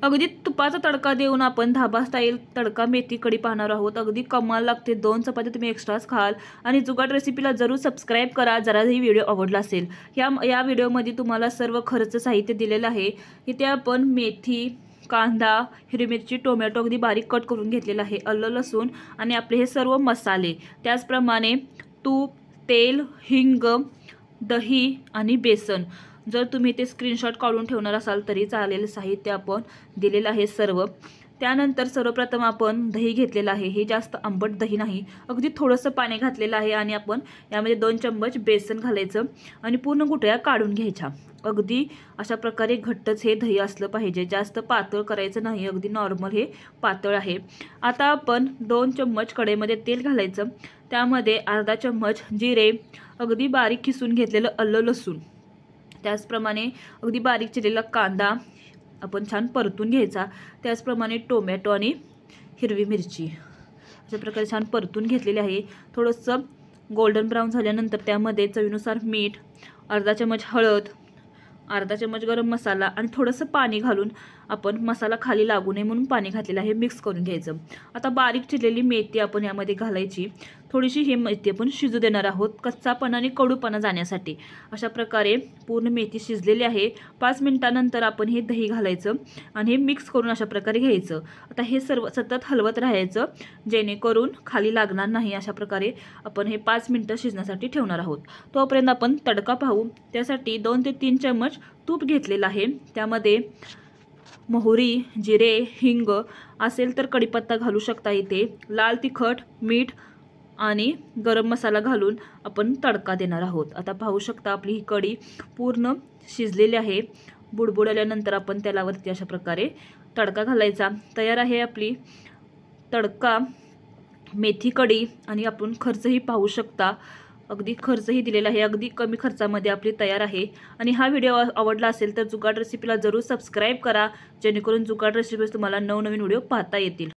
अगदी तुपाचा तडका देऊन आपण धाबा स्टाईल तडका मेथी कढी पाहणार आहोत। अगदी कमाल लागते। 2 चपात्या तुम्ही एक्स्ट्राच खाल। आणि जुगाड रेसिपीला जरूर सबस्क्राईब करा जरा ही व्हिडिओ आवडला असेल। या व्हिडिओमध्ये तुम्हाला सर्व खर्च साहित्य दिलेलं आहे। इथे आपण मेथी, कांदा, हिरवी मिरची, टोमॅटो अगदी बारीक कट करून घेतलेला आहे, आलं लसूण आणि आपले हे सर्व मसाले, त्याचप्रमाणे तूप, तेल, हिंग, दही आणि बेसन। जर तुम्ही ते स्क्रीनशॉट काढून ठेवणार असाल तरी चालेल। साहित्य आपण दिलेलं आहे सर्व। त्यानंतर सर्वप्रथम आपण दही घेतलेलं आहे। हे जास्त आंबट दही नाही, अगदी थोडंसं पाणी घातलेलं आहे आणि आपण यामध्ये 2 चम्मच बेसन घालायचं आणि पूर्ण गुठळ्या काढून घ्यायच्या। अगदी अशा प्रकारे घट्टच हे दही असलं पाहिजे, जास्त पातळ करायचं नाही, अगदी नॉर्मल हे पातळ आहे। आता आपण 2 चम्मच कढईमध्ये तेल घालायचं, त्यामध्ये अर्धा चम्मच जिरे, अगदी बारीक किसून घेतलेलं आलं लसूण, त्याचप्रमाणे अगदी बारीक चिरलेला कांदा आपण छान परतून घ्यायचा, त्याचप्रमाणे टोमॅटो आणि हिरवी मिरची अशा प्रकारे छान परतून घेतलेले आहे। थोडंसं गोल्डन ब्राऊन झाल्यानंतर त्यामध्ये चवीनुसार मीठ, अर्धा चम्मच हळद, अर्धा चम्मच गरम मसाला आणि थोडंसं पाणी घालून आपण मसाला खाली लागू नये म्हणून पाणी घातलेलं आहे, मिक्स करून घ्यायचं। आता बारीक चिरलेली मेथी आपण यामध्ये घालायची। थोडीशी ही मेथी आपण शिजू देणार आहोत, कच्चापणा आणि कडूपणा जाण्यासाठी। अशा प्रकारे पूर्ण मेथी शिजलेली आहे। 5 मिनिटांनंतर आपण हे दही घालायचं आणि हे मिक्स करून अशा प्रकारे घ्यायचं। आता हे सर्व सतत हलवत राहायचं जेणेकरून खाली लागणार नाही। अशा प्रकारे आपण हे 5 मिनिटं शिजण्यासाठी ठेवणार आहोत। तोपर्यंत आपण तडका पाहू। त्यासाठी 2 ते 3 चम्मच तूप घेतलेलं आहे, त्यामध्ये मोहरी, जिरे, हिंग असेल तर कढीपत्ता घालू शकता, इथे लाल तिखट, मीठ आणि गरम मसाला घालून आपण तडका देणार आहोत। आता पाहू शकता आपली ही कढी पूर्ण शिजलेली आहे। बुडबुड आल्यानंतर आपण त्यालावरती अशा प्रकारे तडका घालायचा। तयार आहे आपली तडका मेथी कढी। आणि आपण खर्चही पाहू शकता, अगदी खर्चही दिलेला आहे, अगदी कमी खर्चामध्ये आपली तयार आहे। आणि हा व्हिडिओ आवडला असेल तर जुगाड रेसिपीला जरूर सबस्क्राईब करा जेणेकरून जुगाड रेसिपीज तुम्हाला नवनवीन व्हिडिओ पाहता येतील।